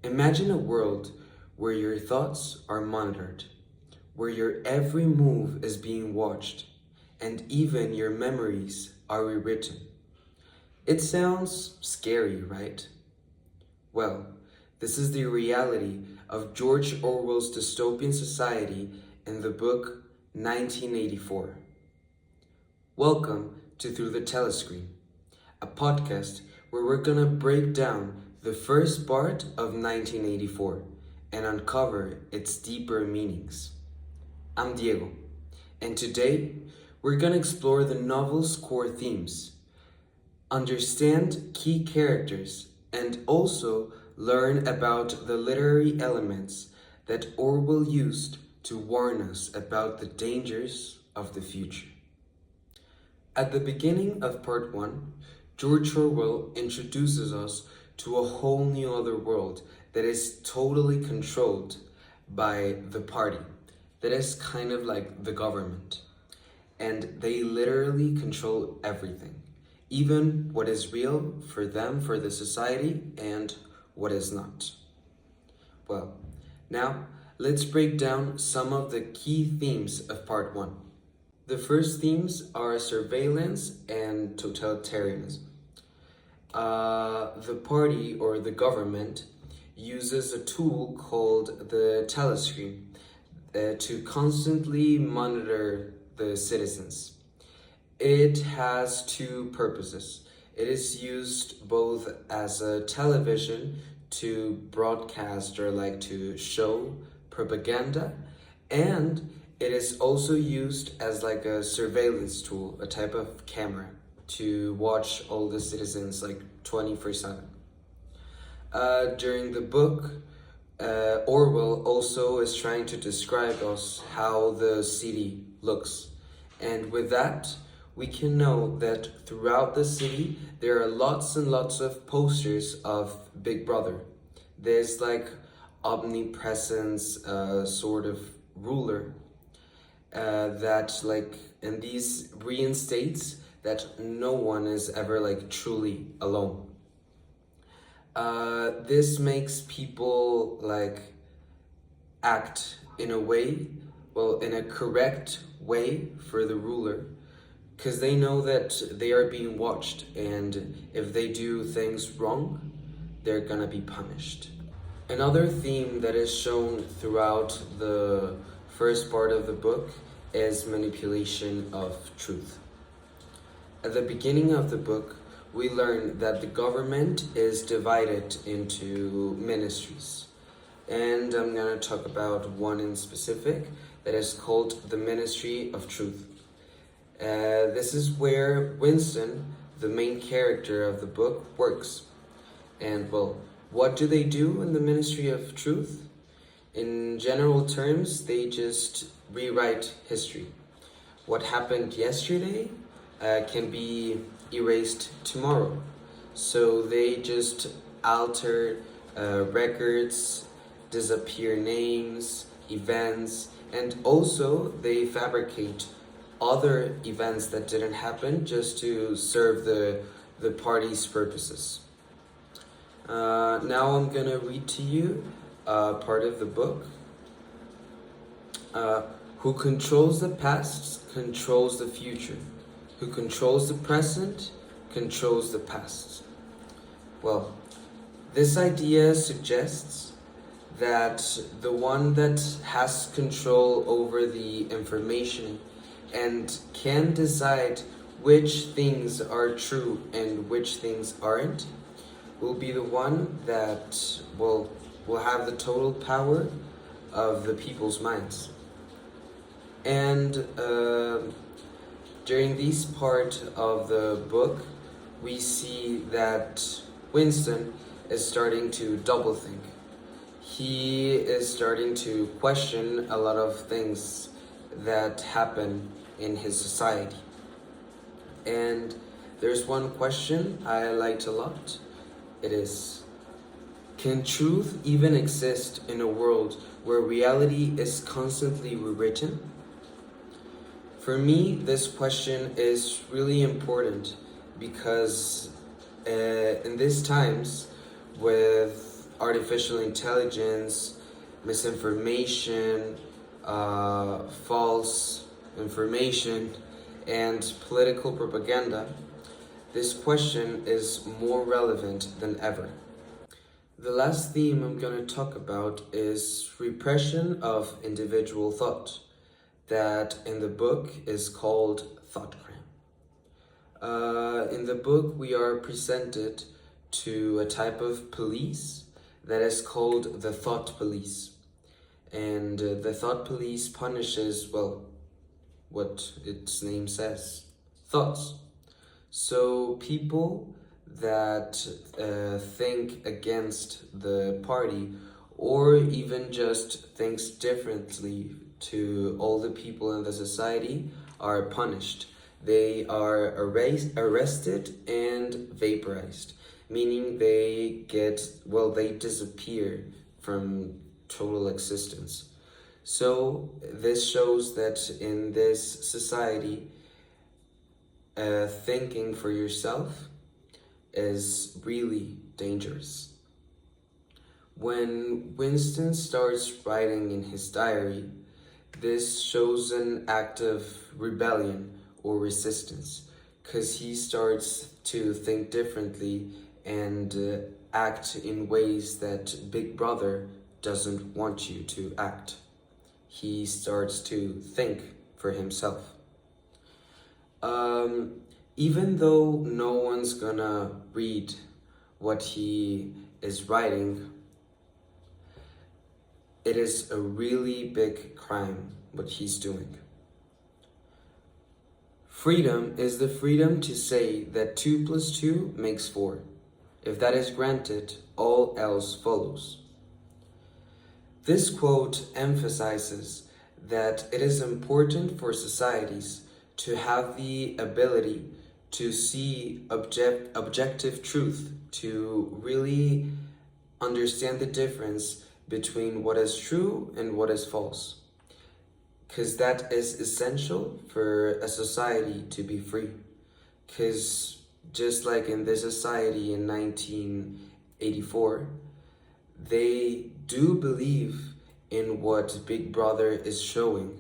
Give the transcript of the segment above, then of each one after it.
Imagine a world where your thoughts are monitored, where your every move is being watched, and even your memories are rewritten. It sounds scary, right? Well, this is the reality of George Orwell's dystopian society in the book 1984. Welcome to Through the Telescreen, a podcast where we're gonna break down the first part of 1984 and uncover its deeper meanings. I'm Diego, and today we're gonna explore the novel's core themes, understand key characters, and also learn about the literary elements that Orwell used to warn us about the dangers of the future. At the beginning of part 1, George Orwell introduces us to a whole new other world that is totally controlled by the party, that is kind of like the government. And they literally control everything, even what is real for them, for the society, and what is not. Well, now let's break down some of the key themes of part 1. The first themes are surveillance and totalitarianism. The party or the government uses a tool called the Telescreen to constantly monitor the citizens. It has two purposes. It is used both as a television to broadcast or like to show propaganda, and it is also used as like a surveillance tool, a type of camera to watch all the citizens like 24/7. During the book, Orwell also is trying to describe us how the city looks. And with that, we can know that throughout the city, there are lots and lots of posters of Big Brother. There's like omnipresence sort of ruler that like, and these reinstates that no one is ever like truly alone. This makes people like act in a way, well, in a correct way for the ruler, because they know that they are being watched, and if they do things wrong, they're gonna be punished. Another theme that is shown throughout the first part of the book is manipulation of truth. At the beginning of the book, we learn that the government is divided into ministries. And I'm going to talk about one in specific that is called the Ministry of Truth. This is where Winston, the main character of the book, works. And well, what do they do in the Ministry of Truth? In general terms, they just rewrite history. What happened yesterday can be erased tomorrow. So they just alter records, disappear names, events, and also they fabricate other events that didn't happen just to serve the party's purposes. Now I'm gonna read to you part of the book. Who controls the past controls the future. Who controls the present controls the past. Well, this idea suggests that the one that has control over the information and can decide which things are true and which things aren't will be the one that will have the total power of the people's minds. And during this part of the book, we see that Winston is starting to double think. He is starting to question a lot of things that happen in his society. And there's one question I liked a lot. It is, can truth even exist in a world where reality is constantly rewritten? For me, this question is really important because in these times with artificial intelligence, misinformation, false information, and political propaganda, this question is more relevant than ever. The last theme I'm going to talk about is repression of individual thought, that in the book is called thought crime. In the book, we are presented to a type of police that is called the thought police. And the thought police punishes, well, what its name says, thoughts. So people that think against the party or even just thinks differently to all the people in the society are punished. They are arrested and vaporized, meaning they disappear from total existence. So this shows that in this society, thinking for yourself is really dangerous. When Winston starts writing in his diary, this shows an act of rebellion or resistance, because he starts to think differently and act in ways that Big Brother doesn't want you to act. He starts to think for himself. Even though no one's gonna read what he is writing, it is a really big crime what he's doing. Freedom is the freedom to say that 2 plus 2 makes 4. If that is granted, all else follows. This quote emphasizes that it is important for societies to have the ability to see objective truth, to really understand the difference between what is true and what is false. Because that is essential for a society to be free. Because just like in this society in 1984, they do believe in what Big Brother is showing,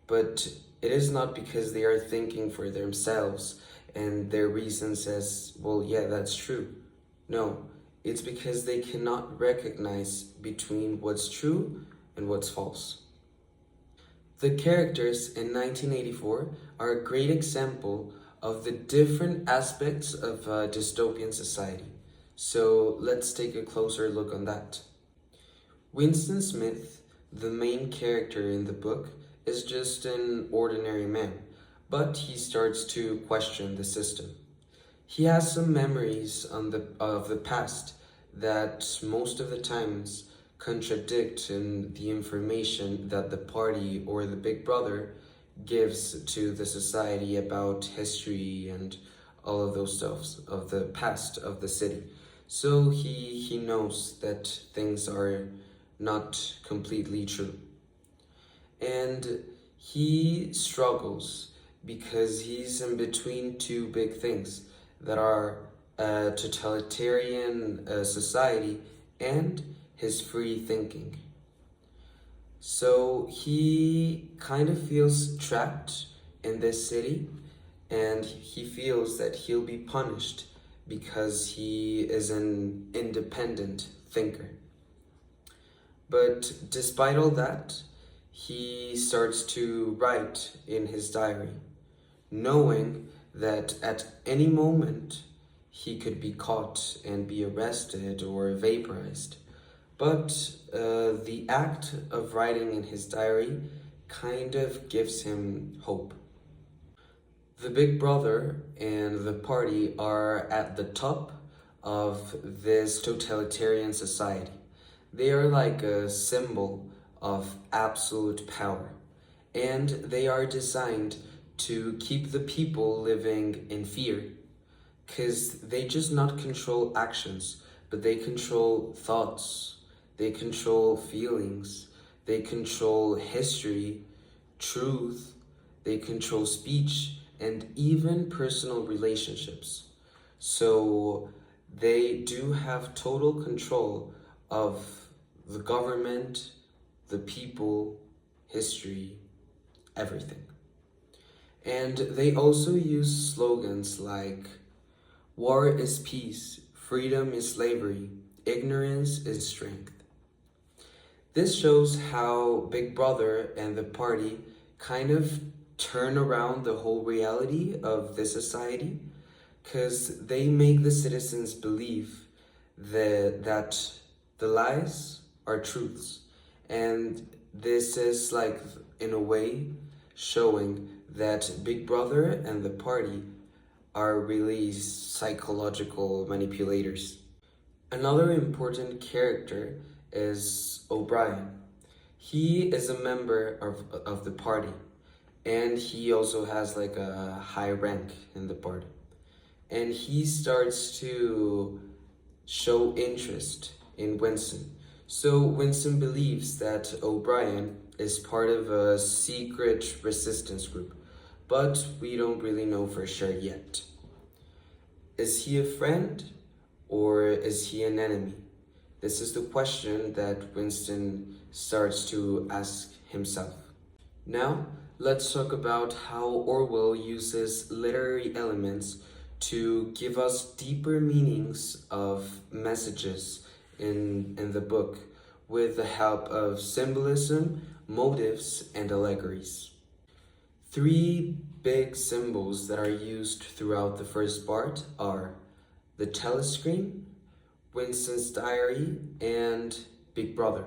but it is not because they are thinking for themselves and their reason says, well, yeah, that's true. No, it's because they cannot recognize between what's true and what's false. The characters in 1984 are a great example of the different aspects of a dystopian society. So let's take a closer look on that. Winston Smith, the main character in the book, is just an ordinary man, but he starts to question the system. He has some memories of the past that most of the times contradict in the information that the party or the Big Brother gives to the society about history and all of those stuffs of the past of the city. So he knows that things are not completely true. And he struggles because he's in between two big things that are a totalitarian society and his free thinking. So he kind of feels trapped in this city, and he feels that he'll be punished because he is an independent thinker. But despite all that, he starts to write in his diary, knowing that at any moment he could be caught and be arrested or vaporized. But the act of writing in his diary kind of gives him hope. The Big Brother and the party are at the top of this totalitarian society. They are like a symbol of absolute power, and they are designed to keep the people living in fear, because they just not control actions, but they control thoughts, they control feelings, they control history, truth, they control speech, and even personal relationships. So they do have total control of the government, the people, history, everything. And they also use slogans like war is peace, freedom is slavery, ignorance is strength. This shows how Big Brother and the party kind of turn around the whole reality of this society because they make the citizens believe that the lies are truths. And this is like, in a way, showing that Big Brother and the party are really psychological manipulators. Another important character is O'Brien. He is a member of the party, and he also has like a high rank in the party. And he starts to show interest in Winston. So Winston believes that O'Brien is part of a secret resistance group, but we don't really know for sure yet. Is he a friend or is he an enemy? This is the question that Winston starts to ask himself. Now, let's talk about how Orwell uses literary elements to give us deeper meanings of messages in the book with the help of symbolism, motives, and allegories. Three big symbols that are used throughout the first part are the telescreen, Winston's diary, and Big Brother.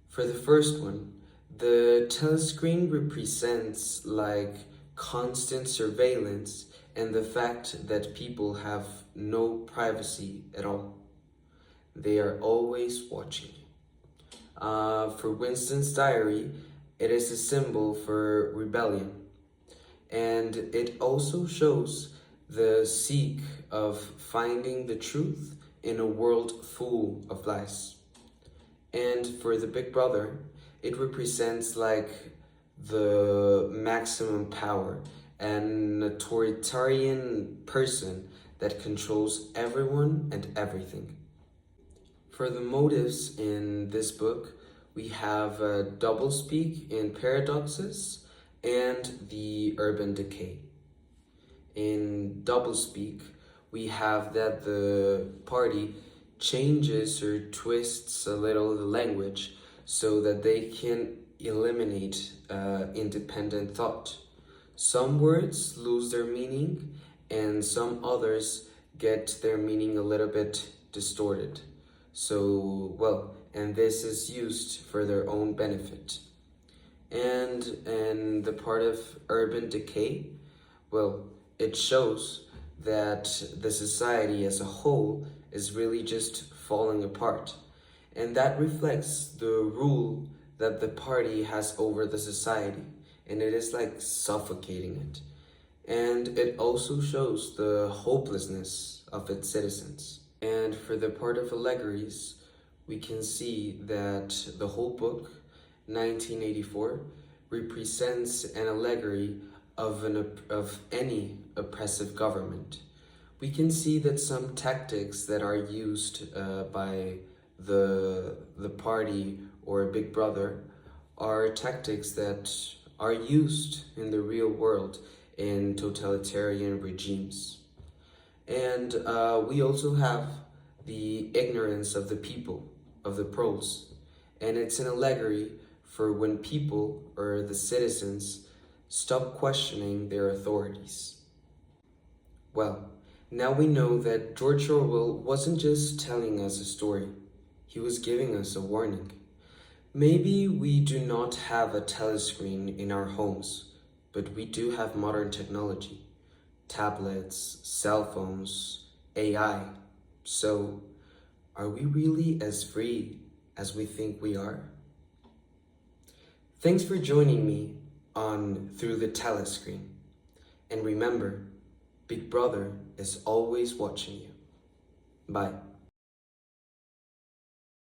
For the first one, the telescreen represents like constant surveillance and the fact that people have no privacy at all. They are always watching. For Winston's diary, it is a symbol for rebellion. And it also shows the seek of finding the truth in a world full of lies. And for the Big Brother, it represents like the maximum power, an authoritarian person that controls everyone and everything. For the motives in this book, we have doublespeak in paradoxes and the urban decay. In doublespeak, we have that the party changes or twists a little the language so that they can eliminate independent thought. Some words lose their meaning and some others get their meaning a little bit distorted. And this is used for their own benefit. And in the part of urban decay, it shows that the society as a whole is really just falling apart. And that reflects the rule that the party has over the society. And it is like suffocating it. And it also shows the hopelessness of its citizens. And for the part of allegories, we can see that the whole book, 1984, represents an allegory of any oppressive government. We can see that some tactics that are used by the party or Big Brother are tactics that are used in the real world in totalitarian regimes. And we also have the ignorance of the people, of the pros. And it's an allegory for when people or the citizens stop questioning their authorities. Well, now we know that George Orwell wasn't just telling us a story, he was giving us a warning. Maybe we do not have a telescreen in our homes, but we do have modern technology, tablets, cell phones, AI. So, are we really as free as we think we are? Thanks for joining me on Through the Telescreen. And remember, Big Brother is always watching you. Bye.